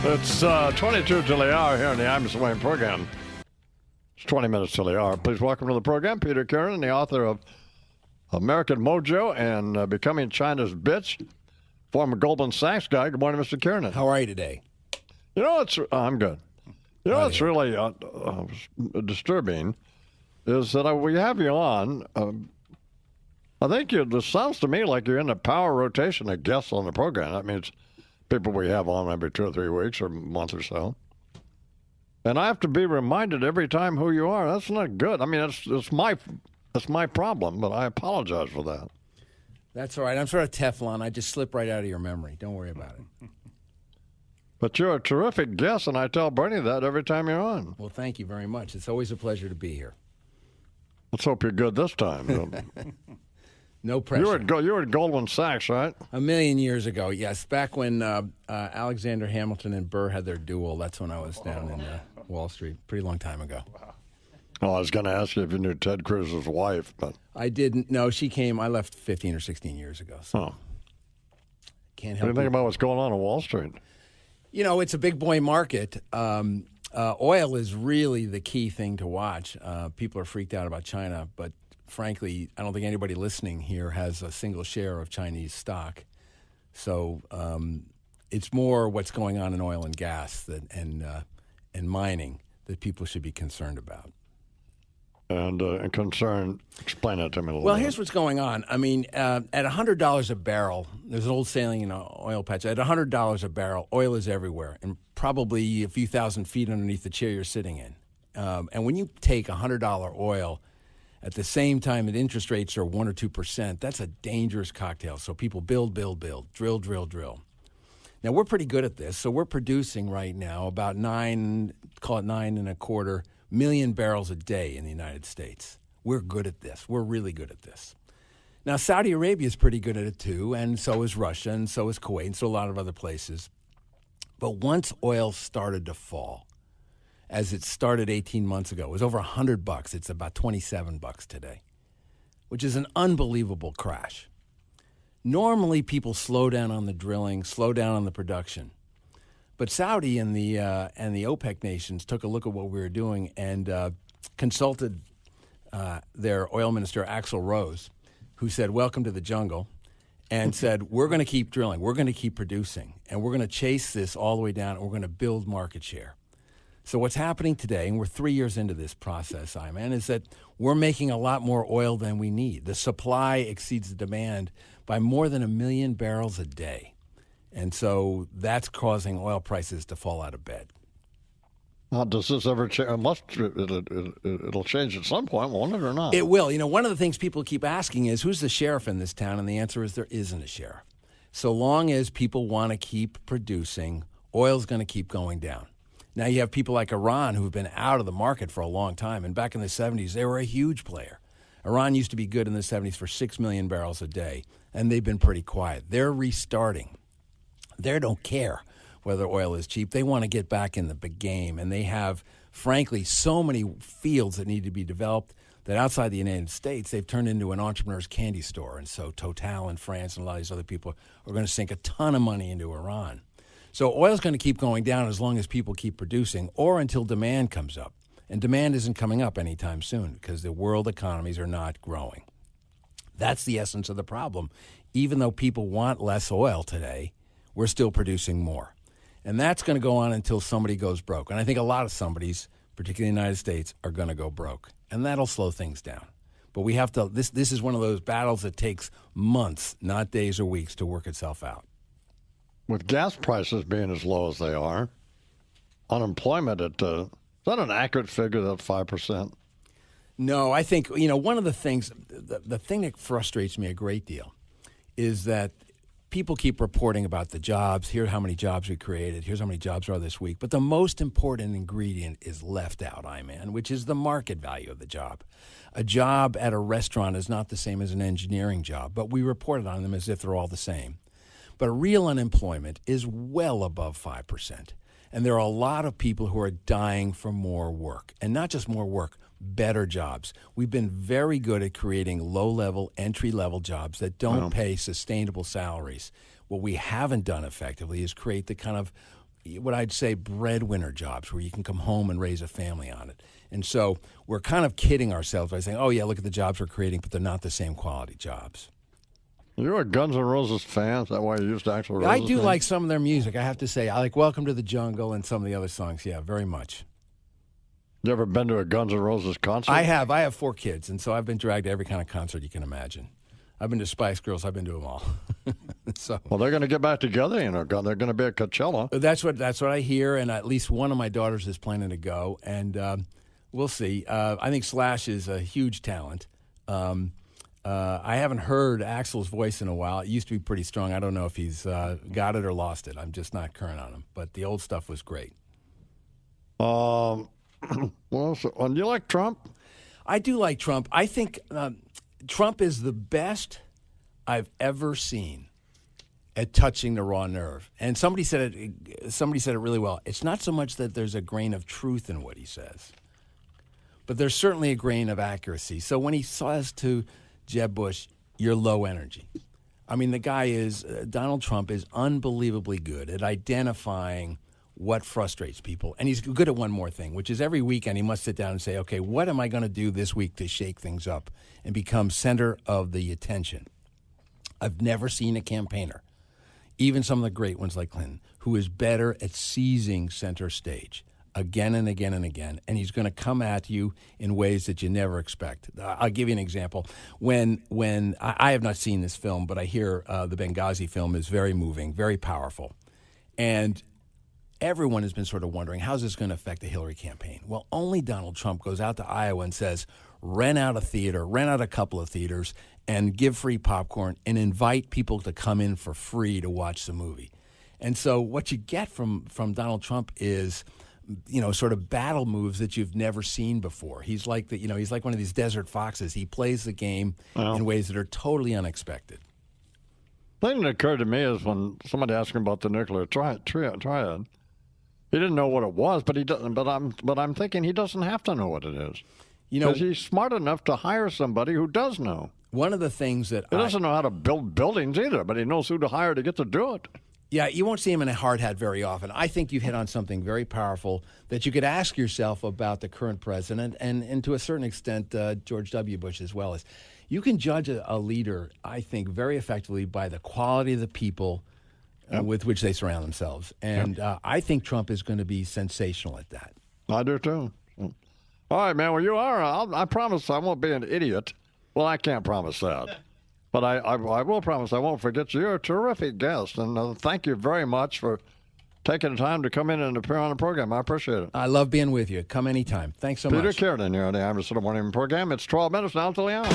It's 22 till the hour here in the Imus Wayne program. It's 20 minutes till the hour. Please welcome to the program Peter Kiernan, the author of American Mojo and Becoming China's Bitch, former Goldman Sachs guy. Good morning, Mr. Kiernan. How are you today? You know, I'm good. You know what's really disturbing is that we have you on. I think this sounds to me like you're in a power rotation of guests on the program. That means people we have on every 2 or 3 weeks or a month or so. And I have to be reminded every time who you are. That's not good. I mean, it's my problem, but I apologize for that. That's all right. I'm sort of Teflon. I just slip right out of your memory. Don't worry about it. But you're a terrific guest, and I tell Bernie that every time you're on. Well, thank you very much. It's always a pleasure to be here. Let's hope you're good this time. No pressure. You were at Goldman Sachs, right? A million years ago, yes. Back when Alexander Hamilton and Burr had their duel, that's when I was down in Wall Street. Pretty long time ago. Wow. Oh, I was going to ask you if you knew Ted Cruz's wife, but I didn't. No, she came. I left 15 or 16 years ago. So can't help. What do you think about what's going on Wall Street? You know, it's a big boy market. Oil is really the key thing to watch. People are freaked out about China, but frankly, I don't think anybody listening here has a single share of Chinese stock. So it's more what's going on in oil and gas and mining that people should be concerned about. And concern, explain that to me a little bit. Well, here's what's going on. I mean, at $100 a barrel, there's an old saying in an oil patch, at $100 a barrel, oil is everywhere and probably a few thousand feet underneath the chair you're sitting in. And when you take $100 oil at the same time that interest rates are 1 or 2%, that's a dangerous cocktail. So people build, drill. Now, we're pretty good at this. So we're producing right now about 9.25 million barrels a day in the United States. We're good at this. We're really good at this. Now, Saudi Arabia is pretty good at it too, and so is Russia, and so is Kuwait, and so a lot of other places. But once oil started to fall, as it started 18 months ago, it was over $100. It's about $27 today, which is an unbelievable crash. Normally, people slow down on the drilling, slow down on the production. But Saudi and the OPEC nations took a look at what we were doing and consulted their oil minister, Axl Rose, who said, "Welcome to the jungle," and said, "We're going to keep drilling, we're going to keep producing, and we're going to chase this all the way down, and we're going to build market share." So what's happening today, and we're 3 years into this process, Iman, is that we're making a lot more oil than we need. The supply exceeds the demand by more than 1 million barrels a day. And so that's causing oil prices to fall out of bed. Does this ever change? It'll change at some point, won't it, or not? It will. You know, one of the things people keep asking is, who's the sheriff in this town? And the answer is there isn't a sheriff. So long as people want to keep producing, oil's going to keep going down. Now you have people like Iran who've been out of the market for a long time. And back in the 70s, they were a huge player. Iran used to be good in the 70s for 6 million barrels a day, and they've been pretty quiet. They're restarting. They don't care whether oil is cheap. They want to get back in the big game. And they have, frankly, so many fields that need to be developed that outside the United States, they've turned into an entrepreneur's candy store. And so Total in France and a lot of these other people are going to sink a ton of money into Iran. So oil's going to keep going down as long as people keep producing or until demand comes up. And demand isn't coming up anytime soon because the world economies are not growing. That's the essence of the problem. Even though people want less oil today, we're still producing more. And that's going to go on until somebody goes broke. And I think a lot of somebodies, particularly in the United States, are going to go broke. And that'll slow things down. But we have to, this is one of those battles that takes months, not days or weeks, to work itself out. With gas prices being as low as they are, unemployment is that an accurate figure, that 5%? No, I think, you know, one of the things, the thing that frustrates me a great deal is that people keep reporting about the jobs. Here's how many jobs we created. Here's how many jobs are this week. But the most important ingredient is left out, Iman, which is the market value of the job. A job at a restaurant is not the same as an engineering job, but we reported on them as if they're all the same. But real unemployment is well above 5%. And there are a lot of people who are dying for more work. And not just more work, better jobs. We've been very good at creating low-level, entry-level jobs that don't pay sustainable salaries. What we haven't done effectively is create the kind of what I'd say breadwinner jobs where you can come home and raise a family on it. And so we're kind of kidding ourselves by saying, oh, yeah, look at the jobs we're creating, but they're not the same quality jobs. You're a Guns N' Roses fan? Is that why you used to actually Roses I do fan? like some of their music, I have to say. I like Welcome to the Jungle and some of the other songs, yeah, very much. You ever been to a Guns N' Roses concert? I have. I have 4 kids, and so I've been dragged to every kind of concert you can imagine. I've been to Spice Girls. I've been to them all. So Well, they're going to get back together. They're going to be at Coachella. that's what I hear, and at least one of my daughters is planning to go, and we'll see. I think Slash is a huge talent. I haven't heard Axl's voice in a while. It used to be pretty strong. I don't know if he's got it or lost it. I'm just not current on him. But the old stuff was great. Well, do you like Trump? I do like Trump. I think Trump is the best I've ever seen at touching the raw nerve. And somebody said it really well. It's not so much that there's a grain of truth in what he says, but there's certainly a grain of accuracy. So when he says to Jeb Bush, you're low energy. I mean, the guy is, Donald Trump is unbelievably good at identifying what frustrates people. And he's good at one more thing, which is every weekend he must sit down and say, okay, what am I going to do this week to shake things up and become center of the attention? I've never seen a campaigner, even some of the great ones like Clinton, who is better at seizing center stage again and again and again, and he's going to come at you in ways that you never expect. I'll give you an example. When I have not seen this film, but I hear the Benghazi film is very moving, very powerful, and everyone has been sort of wondering, how's this going to affect the Hillary campaign? Well, only Donald Trump goes out to Iowa and says, rent out a couple of theaters, and give free popcorn and invite people to come in for free to watch the movie. And so what you get from Donald Trump is, sort of battle moves that you've never seen before. He's like he's like one of these desert foxes. He plays the game in ways that are totally unexpected. The thing that occurred to me is when somebody asked him about the nuclear triad, he didn't know what it was, but he doesn't. But I'm thinking he doesn't have to know what it is. Because he's smart enough to hire somebody who does know. One of the things that he doesn't know how to build buildings either, but he knows who to hire to get to do it. Yeah, you won't see him in a hard hat very often. I think you've hit on something very powerful that you could ask yourself about the current president and to a certain extent, George W. Bush as well. As you can judge a leader, I think, very effectively by the quality of the people with which they surround themselves. And I think Trump is going to be sensational at that. I do, too. All right, man. Well, you are. I promise I won't be an idiot. Well, I can't promise that. But I will promise I won't forget you. You're a terrific guest. And thank you very much for taking the time to come in and appear on the program. I appreciate it. I love being with you. Come anytime. Thanks so much. Peter Kiernan here on the Imus Morning program. It's 12 minutes now until the hour.